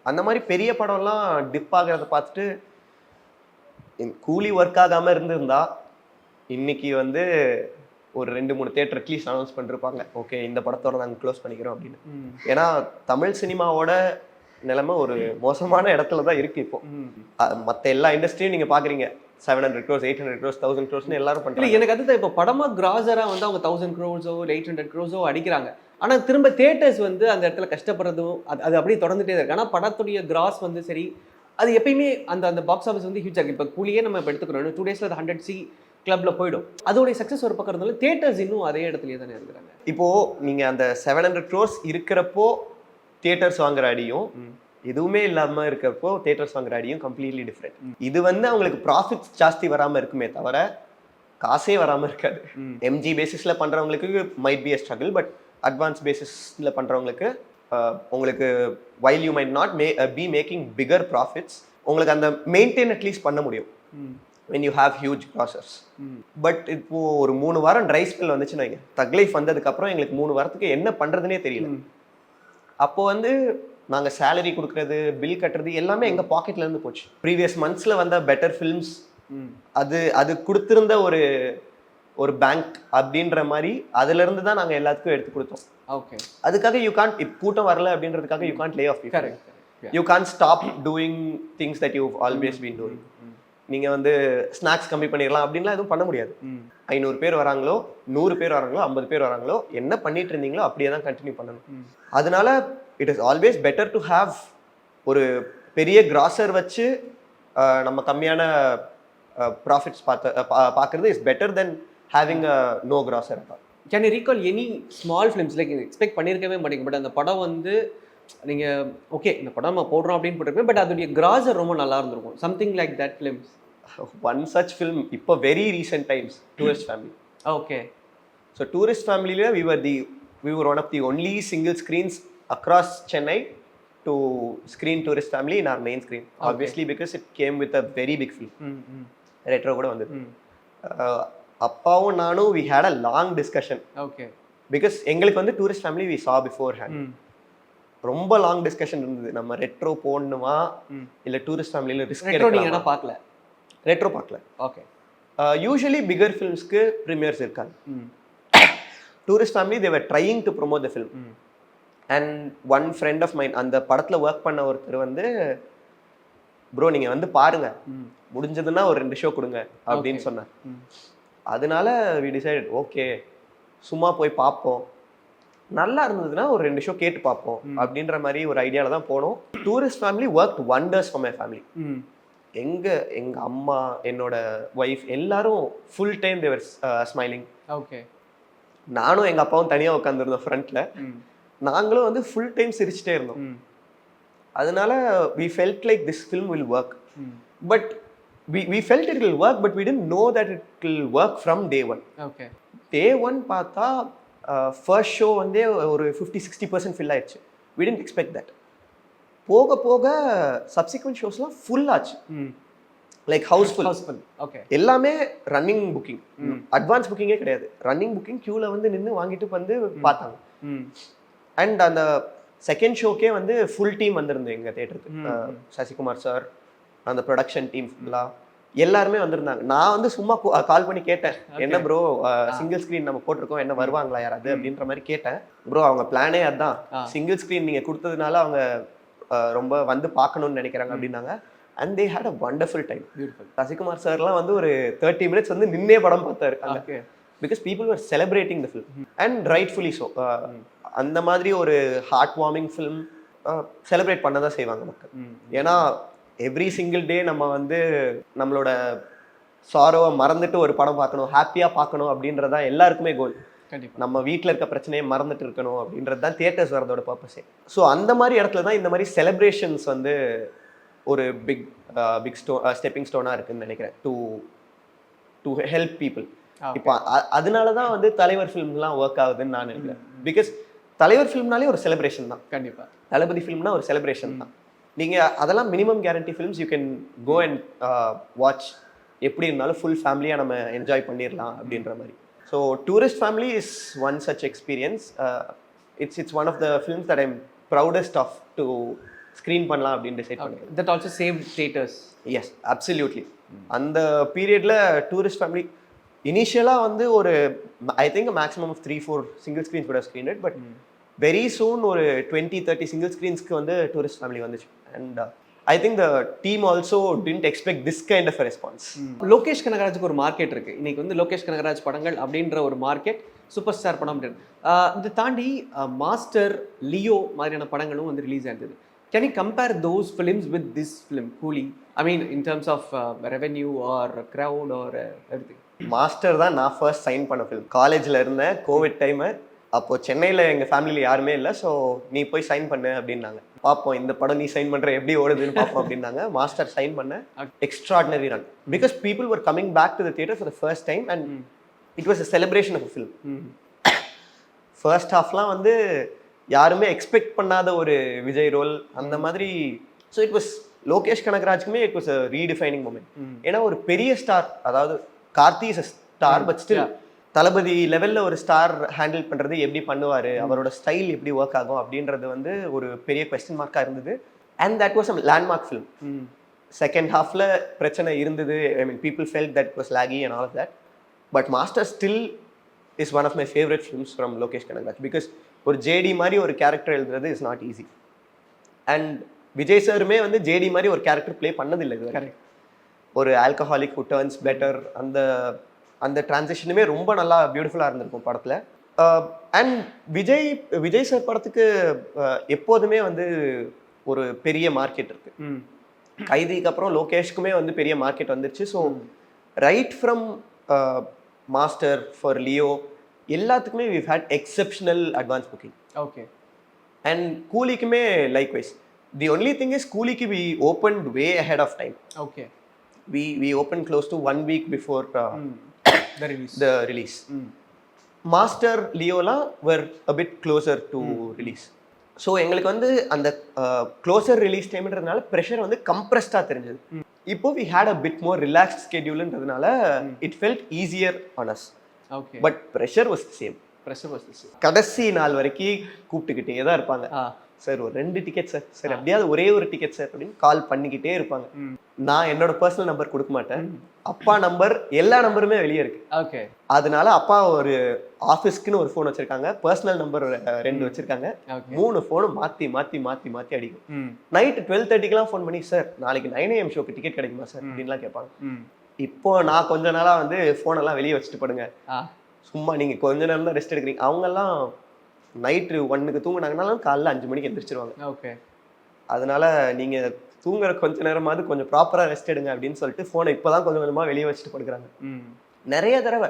அந்த மாதிரி பெரிய படம்லாம் டிப் ஆகிறத பார்த்துட்டு கூலி ஒர்க் ஆகாமல் இருந்திருந்தா இன்னைக்கு வந்து ஒரு 2-3 தேட்டர் அட்லீஸ்ட் அனௌன்ஸ் பண்ணிருப்பாங்க, ஓகே இந்த படத்தோட நாங்கள் க்ளோஸ் பண்ணிக்கிறோம் அப்படின்னு. ஏன்னா தமிழ் சினிமாவோட நிலைமை ஒரு மோசமான இடத்துல தான் இருக்கு இப்போ. மற்ற எல்லா இண்டஸ்ட்ரியும் நீங்க பாக்குறீங்க, 700 crores 800 crores 1000 crores எல்லாரும் இல்லை பண்றாங்க. எனக்கு அதுதான் இப்போ படமா கிராஸரா வந்து அவங்க 1000 crores-ஓ 800 crores-ஓ அடிக்கிறாங்க. ஆனா திரும்ப தியேட்டர்ஸ் வந்து அந்த இடத்துல கஷ்டப்படுறதும் அது அப்படியே தொடர்ந்துட்டே இருக்கு. ஆனா படத்துடைய கிராஸ் வந்து சரி, அது எப்பயுமே அந்த அந்த பாக்ஸ் ஆஃபீஸ் வந்து ஹியூஜ் ஆகும். இப்போ கூலியே நம்ம இப்போ எடுத்துக்கிறோம், 2 days அது 100C கிளப்ல போயிடும். அதோடைய சக்ஸஸ் ஒரு பக்கம் இருந்தாலும் தியேட்டர்ஸ் இன்னும் அதே இடத்துலயே தானே இருக்கிறாங்க. இப்போ நீங்க அந்த 700 crores இருக்கிறப்போ தியேட்டர்ஸ் வாங்குற அடியும் எதுவுமே இல்லாம இருக்கிறப்போ தியேட்டர்ஸ் வாங்குற அடியும் கம்ப்ளீட்லி டிஃப்ரெண்ட். இது வந்து அவங்களுக்கு ப்ராஃபிட்ஸ் ஜாஸ்தி வராம இருக்குமே தவிர காசே வராம இருக்காது. எம்ஜி பேசிஸ்ல பண்றவங்களுக்கு might be a struggle, but advance பேசிஸ்ல பண்றவங்களுக்கு உங்களுக்கு while you might not be making figure profits, உங்களுக்கு அந்த மெயின்டைன் அட்லீஸ்ட் பண்ண முடியும் when you have huge grossers. But இப்போ ஒரு 3 வாரம் ட்ரை ஸ்பெல் வந்துச்சுன்னு வைங்க, தக் லைஃப் வந்ததுக்கு அப்புறம் எங்களுக்கு 3 வாரத்துக்கு என்ன பண்றதுனே தெரியல. அப்போ வந்து நாங்க சேலரி கொடுக்கறது, பில் கட்டுறது எல்லாமே எங்க பாக்கெட்ல இருந்து போச்சு. ப்ரீவியஸ் மந்த்ஸ்ல வந்த பெட்டர் ஃபிலிம்ஸ் அது கொடுத்திருந்த ஒரு பேங்க் அப்படின்ற மாதிரி அதுல இருந்து தான் நாங்க எல்லாத்துக்கும் எடுத்து கொடுத்தோம். ஓகே, அதுக்காக யூ கான்ட், கூட்டம் வரல அப்படின்றதுக்காக you can't lay off people. You can't stop doing things that you always been doing. நீங்க வந்து ஸ்நாக்ஸ் கம்மி பண்ணிடலாம் அப்படின்லாம் எதுவும் பண்ண முடியாது. 500 பேர் வராங்களோ 100 பேர் வராங்களோ 50 பேர் வராங்களோ என்ன பண்ணிட்டு இருந்தீங்களோ அப்படியே தான் கண்டினியூ பண்ணணும். அதனால it is always better to have ஒரு பெரிய கிராசர் வச்சு நம்ம கம்மியான ப்ராஃபிட்ஸ் பார்க்கறது is better then having a no grosser. Can you recall any small films like expect பண்ணியிருக்கவே மாட்டீங்க, பட் அந்த படம் வந்து நீங்க ஓகே இந்த படம் நம்ம போடுறோம் அப்படின்னு போட்டிருப்பேன், பட் அதோடைய கிராசர் ரொம்ப நல்லா இருந்திருக்கும், something like that films? One such film இப்போ very recent times, tourist family. Okay, so tourist ஃபேமிலியில we were one of the only single screens across Chennai to screen tourist family in our main screen. Okay. Obviously because it came with a very big film. Retro கூட வந்தது. அப்பாவும் நானும் we had a long discussion. Okay. Because எங்களுக்கு வந்து tourist family we saw beforehand. ரொம்ப long discussion இருந்தது, நம்ம retro போடணுமா இல்ல டூரிஸ்ட் ஃபேமிலியில ரிஸ்க் எடுக்கலாமா. நீங்க என்ன பார்க்கல? ரெட்ரோ பார்க்கல. ஓகே. யூசுவலி பிகர் ஃபிலிம்ஸ்க்கு ப்ரீமியர்ஸ் இருக்காங்க. Tourist family they were trying to promote the film. And one friend of mine அந்த படத்துல ஒர்க் பண்ண ஒருத்தர் வந்து, ப்ரோ நீங்க வந்து பாருங்க, முடிஞ்சதுன்னா ஒரு 2 ஷோ கொடுங்க அப்படின்னு சொன்னார். அதனால we decided ஓகே சும்மா போய் பார்ப்போம், நல்லா இருந்ததுன்னா ஒரு 2 ஷோ கேட்டு பார்ப்போம் அப்படின்ற மாதிரி ஒரு ஐடியால தான் போனோம். Tourist family worked wonders for my family. எங்க அம்மா, என்னோட ஒய்ஃப் எல்லாரும் full time they were smiling. Okay. நானும் எங்க அப்பாவும் தனியா உட்காந்துருந்தோம் ஃப்ரண்ட்ல, நாங்களும் வந்து ஃபுல் டைம் சிரிச்சுட்டே இருந்தோம். அதனால we felt like this film will work. But we felt it will work, but we didn't know that it will work from day one. Okay. Day one பார்த்தா ஃபர்ஸ்ட் ஷோ வந்து ஒரு 50-60% fill ஆயிடுச்சு. we didn't expect that. போக போக subsequent ஷோஸ்லாம் full ஆச்சு, like Housefull. Okay. எல்லாமே running booking, advance புக்கிங்கே கிடையாது, running booking கியூல வந்து நின்று வாங்கிட்டு வந்து பார்த்தாங்க. அண்ட் அந்த செகண்ட் ஷோக்கே வந்து ஃபுல் டீம் வந்திருந்தது எங்கள் தேட்டருக்கு. சசிகுமார் சார், அந்த ப்ரொடக்ஷன் டீம் ஃபுல்லாக எல்லாருமே வந்திருந்தாங்க. நான் வந்து சும்மா கால் பண்ணி கேட்டேன், என்ன ப்ரோ சிங்கிள் ஸ்க்ரீன் நம்ம போட்டிருக்கோம், என்ன வருவாங்களா யாராவது அப்படின்ற மாதிரி கேட்டேன். ப்ரோ அவங்க பிளானே அதுதான், சிங்கிள் ஸ்க்ரீன் நீங்கள் கொடுத்ததுனால அவங்க ரொம்ப வந்து பார்க்கணும்னு நினைக்கிறாங்க அப்படின்னாங்க. And they had a wonderful time. Sasikumar சார்லாம் வந்து ஒரு 30 minutes வந்து நின்னே படம் பார்த்தாரு. Because people were celebrating the film and rightfully so. அந்த மாதிரி ஒரு ஹார்ட் வார்மிங் ஃபிலிம் செலிப்ரேட் பண்ண தான் செய்வாங்க மக்கள். ஏன்னா எவ்ரி சிங்கிள் டே நம்ம வந்து நம்மளோட சாரோவை மறந்துட்டு ஒரு படம் பார்க்கணும், ஹாப்பியாக பார்க்கணும் அப்படின்றதா எல்லாருக்குமே கோல். நம்ம வீட்டில் இருக்க பிரச்சனையை மறந்துட்டு இருக்கணும் அப்படின்றது தான் தியேட்டர்ஸ் வரதோட பர்பஸே. ஸோ அந்த மாதிரி இடத்துல தான் இந்த மாதிரி செலிப்ரேஷன்ஸ் வந்து ஒரு பிக் ஸ்டெப்பிங் ஸ்டோனாக இருக்குன்னு நினைக்கிறேன் டு ஹெல்ப் பீப்புள். இப்போ அதனால தான் வந்து தலைவர் ஃபிலிம்லாம் ஒர்க் ஆகுதுன்னு நான் நினைக்கிறேன். பிகாஸ் தலைவர் ஃபிலிம்னாலே ஒரு செலிப்ரேஷன் தான். கண்டிப்பாக தளபதி ஃபிலிம்னா ஒரு செலிப்ரேஷன் தான். நீங்கள் அதெல்லாம் minimum guarantee films you can go and watch, எப்படி இருந்தாலும் ஃபுல் ஃபேமிலியாக நம்ம என்ஜாய் பண்ணிடலாம் அப்படின்ற மாதிரி. So tourist family is one such experience. It's one of the films that I'm proudest of to screen பண்ணலாம் அப்படின்னு டிசைட் பண்ணேன். That also save theatres. Yes absolutely. அந்த பீரியடில் டூரிஸ்ட் ஃபேமிலி இனிஷியலாக வந்து ஒரு I think maximum of 3-4 single screens கூட screen but very soon ஒரு 20-30 சிங்கிள் ஸ்க்ரீன்ஸ்க்கு வந்து டூரிஸ்ட் ஃபேமிலி வந்துச்சு. And I think the team also didn't expect this kind of response. Lokesh கனகராஜுக்கு ஒரு மார்க்கெட் இருக்கு. இன்னைக்கு வந்து லோகேஷ் கனகராஜ் படங்கள் அப்படின்ற ஒரு மார்க்கெட், சூப்பர் ஸ்டார் படம் அப்படின்னு. இதை தாண்டி மாஸ்டர், லியோ மாதிரியான படங்களும் வந்து ரிலீஸ் ஆயிருந்தது. Can you compare those films with this film Coolie? I mean in terms of revenue or crowd or everything. Master தான் நான் ஃபர்ஸ்ட் சைன் பண்ண ஃபிலிம். காலேஜில் இருந்தேன், கோவிட் டைமு. அப்போது சென்னையில் எங்கள் ஃபேமிலியில் யாருமே இல்லை. ஸோ நீ போய் சைன் பண்ணு அப்படின்னாங்க. பார்ப்போம் இந்த படம் நீ சைன் பண்ணுற எப்படி ஓடுதுன்னு பார்ப்போம் அப்படின்னாங்க. மாஸ்டர் சைன் பண்ணேன். Extraordinary run because people were coming back to the theatre for the first time and it was a celebration of film. First ஹாஃப்லாம் வந்து யாருமே எக்ஸ்பெக்ட் பண்ணாத ஒரு விஜய் ரோல் அந்த மாதிரி. ஸோ இட் வாஸ் லோகேஷ் கனகராஜுக்குமே it was a redefining moment. ஏன்னா ஒரு பெரிய ஸ்டார், அதாவது Karthi is a star but still Thalapathy லெவலில் ஒரு ஸ்டார் ஹேண்டில் பண்ணுறது எப்படி பண்ணுவார், அவரோட ஸ்டைல் எப்படி ஒர்க் ஆகும் அப்படின்றது வந்து ஒரு பெரிய கொஸ்டின் மார்க்காக இருந்தது. And that was a landmark film. Second ஹாஃபில் பிரச்சனை இருந்தது. I mean people felt that was laggy and all of that. But Master still is one of my favourite films from Lokesh Kanagaraj. Because ஒரு ஜேடி மாதிரி ஒரு character எழுதுறது is not easy. And Vijay சாருமே வந்து JD மாதிரி ஒரு கேரக்டர் ப்ளே பண்ணதில்லை இது. ஒரு ஆல்கஹாலிக் ஹூ டர்ன்ஸ் பெட்டர், அந்த டிரான்சிஷனுமே ரொம்ப நல்லா பியூட்டிஃபுல்லாக இருந்திருக்கும் படத்தில். அண்ட் விஜய் சார் படத்துக்கு எப்போதுமே வந்து ஒரு பெரிய மார்க்கெட் இருக்கு. கைதிக்கு அப்புறம் லோகேஷ்க்குமே வந்து பெரிய மார்க்கெட் வந்துருச்சு. So right from Master for Leo எல்லாத்துக்குமே we've had exceptional advance booking. Okay. And கூலிக்குமே likewise. The only thing is கூலிக்கு we opened way ahead of time. Okay. We opened close to 1 week before the release. Master லியோலாம் were a bit closer to release. So எங்களுக்கு வந்து அந்த closer release டைம்ன்றதுனால pressure வந்து கம்ப்ரெஸ்டாக தெரிஞ்சது. இப்போ we had a bit more relaxed scheduleன்றதுனால it felt easier on us. Okay. But pressure was the same. Pressure was the same. கடைசி நாள் வரைக்கும் கூப்பிட்டுக்கிட்டே தான் இருப்பாங்க. சார் ஒரு 2 டிக்கெட் சார், சார் அப்படியாவது ஒரே ஒரு டிக்கெட் சார் அப்படின்னு கால் பண்ணிக்கிட்டே இருப்பாங்க. நான் என்னோட பர்சனல் நம்பர் கொடுக்க மாட்டேன். அப்பா நம்பர் எல்லா நம்பருமே வெளியே இருக்கு. ஓகே. அதனால அப்பா ஒரு ஆஃபீஸ்க்குன்னு ஒரு ஃபோன் வச்சிருக்காங்க, பர்சனல் நம்பர் 2 வச்சிருக்காங்க. 3 ஃபோனும் மாற்றி மாற்றி மாற்றி மாற்றி அடிக்கும். நைட்டு 12:30க்கெல்லாம் ஃபோன் பண்ணி சார் நாளைக்கு 9 AM ஷோக்கு டிக்கெட் கிடைக்குமா சார் அப்படின்லாம் கேட்பாங்க. இப்போ நான் கொஞ்ச நாளா வந்து ஃபோனெல்லாம் வெளியே வச்சுட்டு படுங்க, சும்மா நீங்க கொஞ்ச நேரம் தான் ரெஸ்ட் எடுக்கிறீங்க. அவங்கெல்லாம் நைட்டு 1க்கு தூங்குனாங்கனாலும் காலைல 5 மணிக்கு எந்திரிச்சிருவாங்க. ஓகே. அதனால நீங்க தூங்குற கொஞ்ச நேரமாவது கொஞ்சம் ப்ராப்பரா ரெஸ்ட் எடுங்க அப்படின்னு சொல்லிட்டு ஃபோனை இப்போதான் கொஞ்சம் கொஞ்சமா வெளியே வச்சுட்டு படுக்கிறாங்க. நிறைய தடவை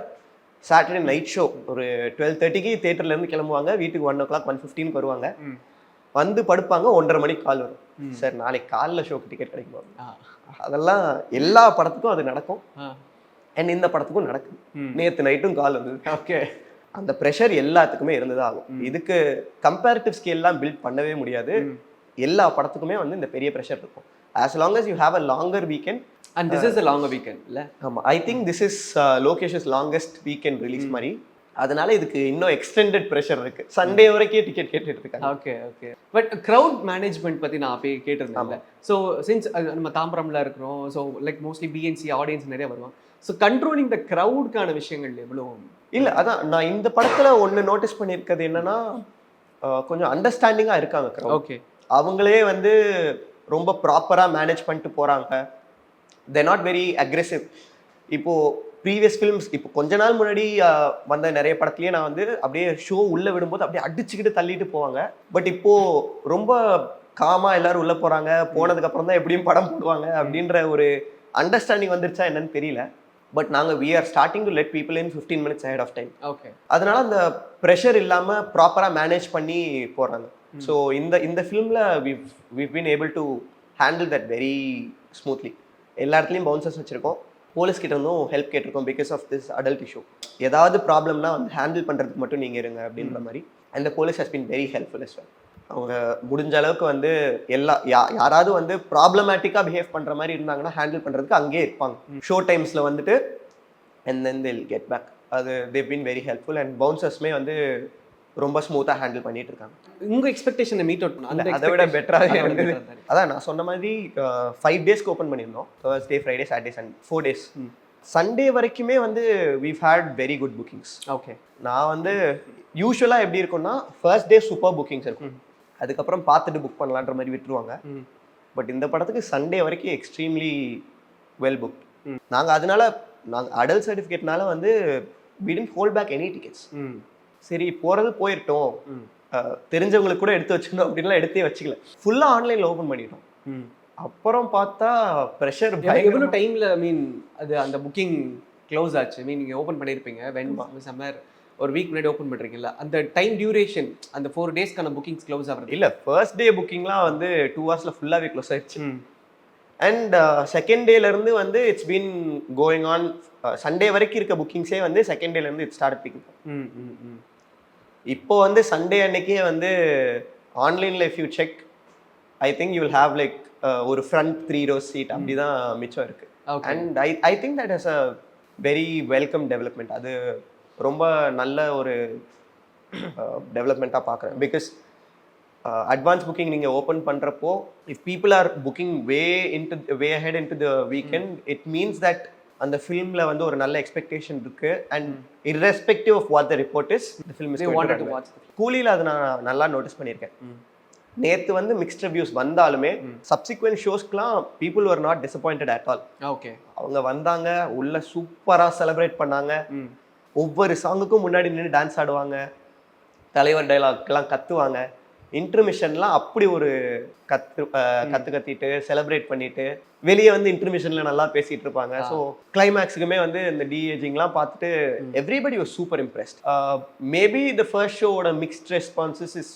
சாட்டர்டே நைட் ஷோ ஒரு 12:30க்கு தியேட்டர்ல இருந்து கிளம்புவாங்க, வீட்டுக்கு 1 o'clock 1:15 வருவாங்க. வந்து படுப்பாங்க, 1:30 மணிக்கு கால் வரும், சார் நாளைக்கு காலைல ஷோக்கு டிக்கெட் கிடைக்குமா. அதெல்லாம் எல்லா படத்துக்கும் அது நடக்கும். அண்ட் இந்த படத்துக்கும் நடக்கும். நேற்று நைட்டும் கால் வந்தது. ஓகே. அந்த ப்ரெஷர் எல்லாத்துக்குமே இருந்ததா ஆகும். இதுக்கு கம்பேரிட்டிவ் ஸ்கேல்லாம் பில்ட் பண்ணவே முடியாது. எல்லா படத்துக்குமே வந்து இந்த பெரிய ப்ரெஷர் இருக்கும். as long as you have a longer weekend, and this is a longer weekend இல்ல. ஆமா, I think this is Lokesh's longest weekend release மாதிரி. அதனால இதுக்கு இன்னும் எக்ஸ்டெண்டட் ப்ரெஷர் இருக்கு. சண்டே வரைக்கும் டிக்கெட் கேட்டுட்டு இருக்காங்க. Okay okay. But crowd management பத்தி நான் அப்பயே கேட்டிருந்தேன். ஸோ சின்ஸ் நம்ம தாம்பரம்ல இருக்கிறோம், so like mostly B and C audience நிறைய வருவாங்க. ஸோ கண்ட்ரோலிங் த க்ரௌடுக்கான விஷயங்கள் எவ்வளோ? இல்லை, அதான் நான் இந்த படத்தில் ஒன்று நோட்டீஸ் பண்ணியிருக்கிறது என்னன்னா, கொஞ்சம் அண்டர்ஸ்டாண்டிங்காக இருக்காங்க க்ரௌட். ஓகே. அவங்களே வந்து ரொம்ப ப்ராப்பராக மேனேஜ் பண்ணிட்டு போகிறாங்க. They not very aggressive. இப்போது ப்ரீவியஸ் ஃபிலிம்ஸ் இப்போ கொஞ்ச நாள் முன்னாடி வந்த நிறைய படத்துலேயே நான் வந்து அப்படியே ஷோ உள்ளே விடும்போது அப்படியே அடிச்சுக்கிட்டு தள்ளிட்டு போவாங்க. பட் இப்போது ரொம்ப காமாக எல்லாரும் உள்ளே போகிறாங்க, போனதுக்கப்புறம் தான் எப்படியும் படம் போடுவாங்க அப்படின்ற ஒரு அண்டர்ஸ்டாண்டிங் வந்துருச்சா என்னன்னு தெரியல. பட் நாங்கள் we are starting to let people in 15 minutes ahead of time. Okay. அதனால அந்த ப்ரெஷர் இல்லாமல் ப்ராப்பராக மேனேஜ் பண்ணி போகிறாங்க. ஸோ இந்த ஃபிலிமில் we've been able to handle that very smoothly. எல்லா இடத்துலையும் பவுன்சர்ஸ் வச்சுருக்கோம், போலீஸ் கிட்ட இருந்தும் ஹெல்ப் கேட்டிருக்கோம் because of this adult issue. ஏதாவது ப்ராப்ளம்னா வந்து ஹேண்டில் பண்ணுறதுக்கு மட்டும் நீங்கள் இருங்க அப்படின்ற மாதிரி. And the police has been very helpful as well. அவங்க முடிஞ்ச அளவுக்கு வந்து யாராவது வந்து ப்ராப்ளமேட்டிக்காக பிஹேவ் பண்ணுற மாதிரி இருந்தாங்கன்னா ஹேண்டில் பண்ணுறதுக்கு அங்கேயே இருப்பாங்க ஷோ டைம்ஸில் வந்துட்டு. And then they'll get back. அது they've been very helpful. And பவுன்சர்ஸ்மே வந்து ரொம்ப ஸ்மூத்தாக ஹேண்டில் பண்ணிட்டு இருக்காங்க. உங்கள் எக்ஸ்பெக்டேஷனை மீட் அவுட் பண்ண அதை விட பெட்டராகவே இருந்தது. அதான் நான் சொன்ன மாதிரி 5 டேஸ்க்கு ஓப்பன் பண்ணியிருந்தோம். Thursday, Friday, Saturday, Sunday 4 days. Sunday வரைக்குமே வந்து we've had very good bookings. Okay. நான் வந்து யூஸ்வலாக எப்படி இருக்கும்னா ஃபர்ஸ்ட் டே சூப்பர் புக்கிங்ஸ் இருக்கும், அதுக்கப்புறம் பார்த்துட்டு புக் பண்ணலான்ற மாதிரி விட்டுருவாங்க. பட் இந்த படத்துக்கு சண்டே வரைக்கும் எக்ஸ்ட்ரீம்லி வெல் புக். நாங்கள் அதனால நாங்கள் அடல்ட் சர்டிஃபிகேட்னால வந்து we didn't hold back any tickets. சரி போகிறது போயிட்டோம், தெரிஞ்சவங்களுக்கு கூட எடுத்து வச்சுக்கணும் அப்படின்லாம் எடுத்தே வச்சுக்கல, ஃபுல்லாக ஆன்லைனில் ஓப்பன் பண்ணிட்டோம். அப்புறம் பார்த்தா ப்ரெஷர் எவ்வளோ டைமில் மீன் அது அந்த புக்கிங் க்ளோஸ் ஆச்சு? மீன் நீங்கள் ஓப்பன் பண்ணியிருப்பீங்க வென் சம்மர் ஒரு வீக் முன்னாடி ஓப்பன் பண்ணுறீங்கல்ல, அந்த டைம் டியூரேஷன் அந்த 4 டேஸ்க்கான புக்கிங்ஸ் க்ளோஸ் ஆகிறது இல்லை. ஃபர்ஸ்ட் டே புக்கிங்லாம் வந்து 2 ஹவர்ஸில் ஃபுல்லாகவே க்ளோஸ் ஆயிடுச்சு. அண்ட் செகண்ட் டேலேருந்து வந்து it's been going on. Sunday வரைக்கும் இருக்க புக்கிங்ஸே வந்து செகண்ட் டேலேருந்து இட் ஸ்டார்ட் பிக்கிங். இப்போ வந்து சண்டே அன்னைக்கே வந்து ஆன்லைனில் if you check I think you will have like ஒரு ஃப்ரண்ட் 3 rows சீட் அப்படி தான் மிச்சம் இருக்கு. And I think that is a very welcome development. அது ரொம்ப நல்ல ஒரு டெவலப்மெண்ட்டாக பார்க்குறேன். பிகாஸ் அட்வான்ஸ் புக்கிங் நீங்கள் ஓப்பன் பண்ணுறப்போ if people are booking way ahead into the weekend, it means that அந்த ஃபிலிமில் வந்து ஒரு நல்ல எக்ஸ்பெக்டேஷன் இருக்கு. And irrespective of what the report is, the film is going to watch. கூலியில் அது நான் நல்லா நோட்டீஸ் பண்ணியிருக்கேன். நேற்று வந்து மிக்ஸ்ட் ரிவ்யூஸ் வந்தாலுமே சப்சிக்வெண்ட் ஷோஸ்க்குலாம் people were not disappointed at all. Okay. அவங்க வந்தாங்க, உள்ள சூப்பராக செலிப்ரேட் பண்ணாங்க, ஒவ்வொரு சாங்குக்கும் முன்னாடி நின்று டான்ஸ் ஆடுவாங்க, தலைவர் டைலாக்லாம் கத்துவாங்க, இன்டர்மிஷன்லாம் அப்படி ஒரு கத்திட்டு செலிப்ரேட் பண்ணிட்டு வெளியே வந்து இன்டர்மிஷன்ல நல்லா பேசிட்டு இருப்பாங்க. ஸோ கிளைமேக்ஸுக்குமே வந்து இந்த டிஏஜிங்லாம் பார்த்துட்டு everybody was super impressed. Maybe the first ஷோவோட mixed responses is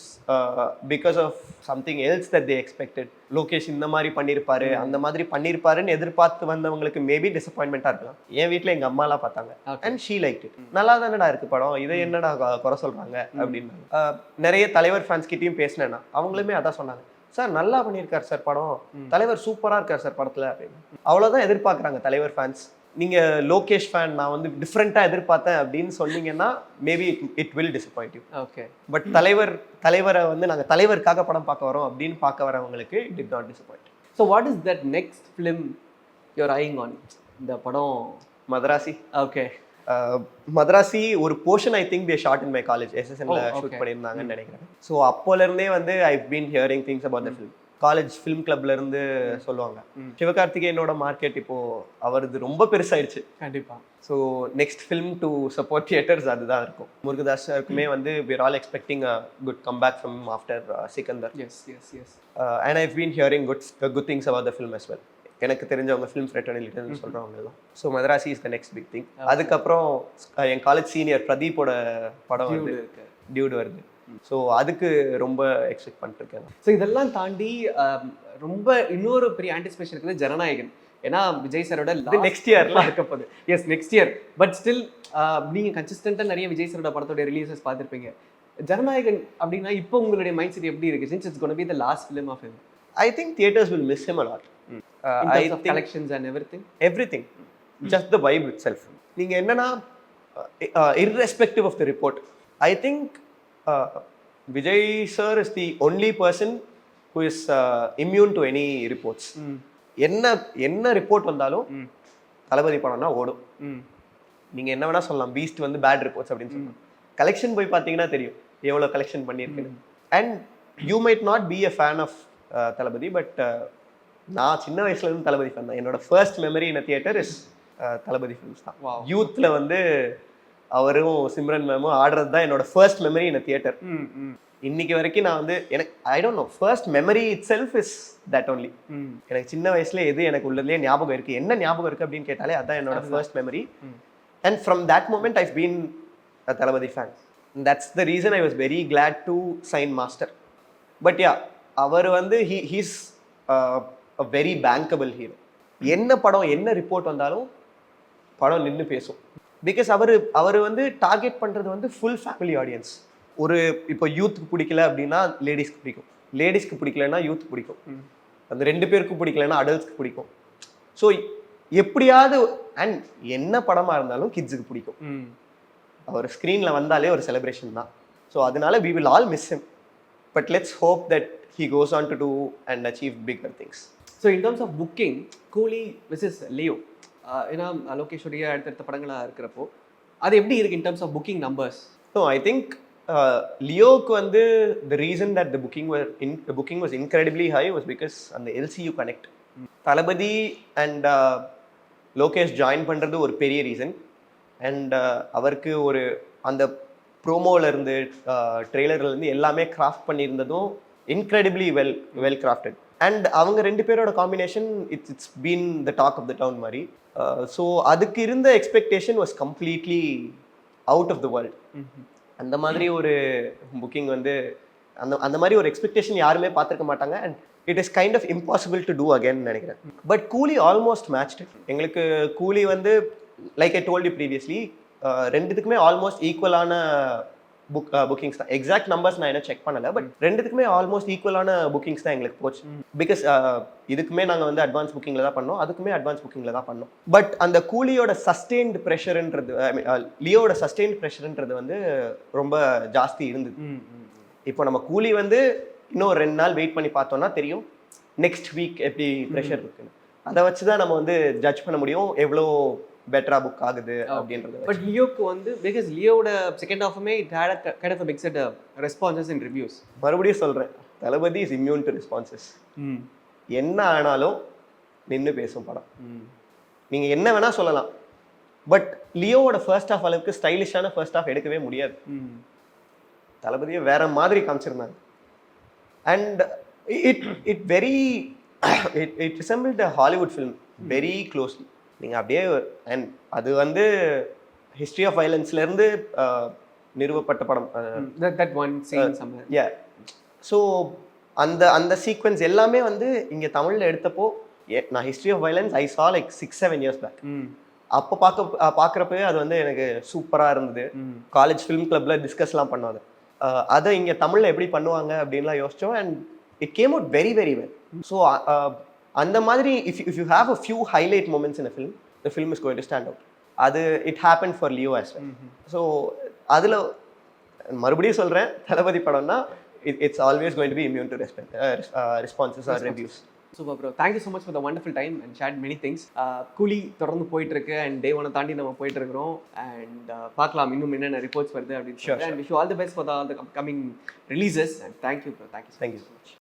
because of something else that they expected. Lokesh இந்த மாதிரி பண்ணியிருப்பாரு, அந்த மாதிரி பண்ணியிருப்பாருன்னு எதிர்பார்த்து வந்தவங்களுக்கு மேபி டிசப்பாயின்மெண்ட்டாக இருக்கலாம். என் வீட்டில் எங்கள் அம்மாலாம் பார்த்தாங்க அண்ட் ஷீ லைக் இட். நல்லா தானடா இருக்கு படம், இதை என்னடா குறை சொல்றாங்க அப்படின்னு. நிறைய தலைவர் ஃபேன்ஸ் கிட்டையும் பேசினேன்னா அவங்களுமே அதான் சொன்னாங்க, சார் நல்லா பண்ணியிருக்காரு சார் படம், தலைவர் சூப்பராக இருக்கார் சார் படத்தில் அப்படின்னு. அவ்வளோதான் எதிர்பார்க்குறாங்க தலைவர் ஃபேன்ஸ். நீங்கள் லோகேஷ் ஃபேன் நான் வந்து டிஃப்ரெண்ட்டாக எதிர்பார்த்தேன் அப்படின்னு சொன்னீங்கன்னா maybe it will disappoint you. Okay. But தலைவரை வந்து நாங்கள் தலைவருக்காக படம் பார்க்க வரோம் அப்படின்னு பார்க்க வரவங்களுக்கு it did not disappoint. So what is that next film you're eyeing on? இந்த படம் மதராசி. ஓகே. மதராசி ஒரு portion I think they shot in my college எஸ்எஸ்என்ல ஷூட் பண்ணியிருந்தாங்கன்னு நினைக்கிறேன். ஸோ அப்போலேருந்தே வந்து I been hearing things about the film. College film கிளப்ல இருந்து சொல்லுவாங்க. சிவகார்த்திகேயனோட மார்க்கெட் இப்போ அவரது ரொம்ப பெருசாயிடுச்சு. கண்டிப்பா. So next film to support theatres அதுதான் இருக்கும். முருகதாஸ் சாருக்குமே வந்து we are all expecting a good comeback from him after Sikandar. Yes. And I've been hearing good things about the film as well. எனக்கு தெரிஞ்சவங்க ஃபிலிம் ஃப்ரெட்டர்னிட்டின்னு சொல்கிறவங்க எல்லாம். So Madharaasi is the next big thing. அதுக்கப்புறம் என் காலேஜ் சீனியர் பிரதீப்போட படம் வந்து Dude வருது. ஸோ அதுக்கு ரொம்ப எக்ஸ்பெக்ட் பண்ணிருக்கேன். ஸோ இதெல்லாம் தாண்டி ரொம்ப இன்னொரு பெரிய ஆன்டிசிபேஷன் இருக்குது ஜனநாயகன். ஏன்னா விஜய் சாரோட நெக்ஸ்ட் இயர்லாம் இருக்க போகுது. Yes, next year. But still நீங்கள் கன்சிஸ்டண்ட்டாக நிறைய விஜய் சாரோட படத்தோட ரிலீசஸ் பார்த்துருப்பீங்க. ஜனநாயகன் அப்படின்னா இப்போ உங்களுடைய மைண்ட் செட் எப்படி இருக்கு? Since it's gonna be the last film of him. I think theaters will miss him a lot. In terms of collections and everything. Just the vibe itself. நீங்க என்னன்னா irrespective of the report, I think Vijay sir is the only person who is immune to any reports. என்ன report வந்தாலும் தளபதி படம்னா ஓடும். நீங்க என்ன வேணா சொல்லலாம், பீஸ்ட் வந்து பேட் ரிப்போர்ட்ஸ் அப்படின்னு சொல்லலாம். கலெக்ஷன் போய் பார்த்தீங்கன்னா தெரியும் எவ்வளோ கலெக்ஷன் பண்ணியிருக்கு. And you might not be a fan of Thalapathy, but நான் சின்ன வயசுல இருந்து தளபதி ஃபேன் தான். என்னோட first memory in theatre is Thalapathy films தான். யூத்ல வந்து அவரும் சிம்ரன் மேமும் ஆடுறது தான் என்னோட ஃபர்ஸ்ட் மெமரி இன் தியேட்டர். இன்னைக்கு வரைக்கும் நான் வந்து எனக்கு I don't know, first memory it self is that only. எனக்கு சின்ன வயசுல எது எனக்கு உள்ளதுலேயே ஞாபகம் இருக்கு, என்ன ஞாபகம் இருக்கு அப்படின்னு கேட்டாலே அதான் என்னோட first memory. And from that moment I've been a Thalapathy fan. That's the reason I was very glad to sign Master. But yeah, அவர் வந்து he's a very bankable hero. என்ன படம் என்ன ரிப்போர்ட் வந்தாலும் படம் நின்று பேசும். பிகாஸ் அவர் வந்து டார்கெட் பண்ணுறது வந்து ஃபுல் ஃபேமிலி ஆடியன்ஸ். ஒரு இப்போ யூத்துக்கு பிடிக்கல அப்படின்னா லேடிஸ்க்கு பிடிக்கும், லேடிஸ்க்கு பிடிக்கலன்னா யூத்துக்கு பிடிக்கும், அந்த 2 பேருக்கு பிடிக்கலன்னா அடல்ட்ஸ்க்கு பிடிக்கும். ஸோ எப்படியாவது அண்ட் என்ன படமாக இருந்தாலும் கிட்ஸுக்கு பிடிக்கும். அவர் ஸ்க்ரீனில் வந்தாலே ஒரு செலிப்ரேஷன் தான். ஸோ அதனால we will all miss him. But let's hope that he goes on to do and achieve bigger things. So in terms of booking, Coolie versus Leo, ஏன்னா லோகேஷோடைய அடுத்தடுத்த படங்களாக இருக்கிறப்போ அது எப்படி இருக்கு in terms of booking numbers? So I think லியோக்கு வந்து the reason that the booking was incredibly high was because அந்த LCU connect. Thalapathy and Lokesh join பண்ணுறது ஒரு பெரிய ரீசன். அண்ட் அவருக்கு ஒரு அந்த ப்ரோமோலேருந்து ட்ரெய்லர்லேருந்து எல்லாமே கிராஃப்ட் பண்ணியிருந்ததும் இன்க்ரெடிபிளி வெல் கிராஃப்டட். அண்ட் அவங்க 2 பேரோட combination it's been the talk of the town மாதிரி. ஸோ அதுக்கு இருந்த expectation was completely out of the world. அந்த மாதிரி ஒரு புக்கிங் வந்து அந்த மாதிரி ஒரு எக்ஸ்பெக்டேஷன் யாருமே பார்த்துருக்க மாட்டாங்க. And it is kind of impossible to do again நினைக்கிறேன். But Coolie almost matched. எங்களுக்கு கூலி வந்து like I told you previously ரெண்டுத்துக்குமே ஆல்மோஸ்ட் ஈக்குவலான புக்கிங்ஸ் தான். எக்ஸாக்ட் நம்பர்ஸ் நான் என்ன செக் பண்ணலை, பட் ரெண்டுத்துக்குமே ஆல்மோஸ்ட் ஈக்குவலான புக்கிங்ஸ் தான் எங்களுக்கு போச்சு. பிகாஸ் இதுக்குமே நாங்கள் வந்து அட்வான்ஸ் புக்கிங்கில் தான் பண்ணோம், அதுக்குமே அட்வான்ஸ் புக்கிங்கில் தான் பண்ணோம். பட் அந்த கூலியோட சஸ்டெயின்டு ப்ரெஷருன்றது, லியோட சஸ்டெயின்டு ப்ரெஷருன்றது வந்து ரொம்ப ஜாஸ்தி இருந்தது. இப்போ நம்ம கூலி வந்து இன்னும் 2 நாள் வெயிட் பண்ணி பார்த்தோம்னா தெரியும் நெக்ஸ்ட் வீக் எப்படி ப்ரெஷர் இருக்குன்னு. அதை வச்சு தான் நம்ம வந்து ஜட்ஜ் பண்ண முடியும் எவ்வளோ பெட்டரா புக் ஆகுது அப்படின்றது. பட் லியோக்கு வந்து பிகாஸ் லியோட செகண்ட் ஹாஃப்மே it had a kind of mixed responses in reviews. மறுபடியும் சொல்றேன், Thalapathy is immune to responses. என்ன ஆனாலும் நின்று பேசும் படம். நீங்க என்ன வேணா சொல்லலாம், பட் லியோவோட ஃபர்ஸ்ட் ஹாஃப் அளவுக்கு ஸ்டைலிஷான ஃபர்ஸ்ட் ஹாஃப் எடுக்கவே முடியாது. தளபதியை வேற மாதிரி காமிச்சிருந்தாங்க. And it very it resembled a Hollywood film very closely. நீங்கள் அப்படியே அண்ட் அது வந்து ஹிஸ்ட்ரி ஆஃப் வயலன்ஸ்லேருந்து நிறுவப்பட்ட படம். ஸோ அந்த சீக்வன்ஸ் எல்லாமே வந்து இங்கே தமிழில் எடுத்தப்போ நான் ஹிஸ்ட்ரி ஆஃப் வயலன்ஸ் ஐ சா லைக் 6-7 years பேக். அப்போ பார்க்குறப்பவே அது வந்து எனக்கு சூப்பராக இருந்தது. காலேஜ் ஃபிலிம் கிளப்பில் டிஸ்கஸ்லாம் பண்ணுவாங்க. அதை இங்கே தமிழில் எப்படி பண்ணுவாங்க அப்படின்லாம் யோசித்தோம். And it came out very very well. So அந்த மாதிரி if you have a few highlight moments in a film, the film is going to stand out. அது it happened for Leo as well. So அதில் மறுபடியும் சொல்கிறேன், தளபதி படம்னா it's always going to be immune to responses or reviews. Super bro, thank you so much for the wonderful time and shirt many things. கூலி தொடர்ந்து போயிட்டு இருக்கு and டே 1 தாண்டி நம்ம போயிட்டு இருக்கிறோம். அண்ட் பார்க்கலாம் இன்னும் என்னென்ன ரிப்போர்ட்ஸ் வருது அப்படின்னு. And wish all the best for the coming releases. And thank you bro, thank you so much.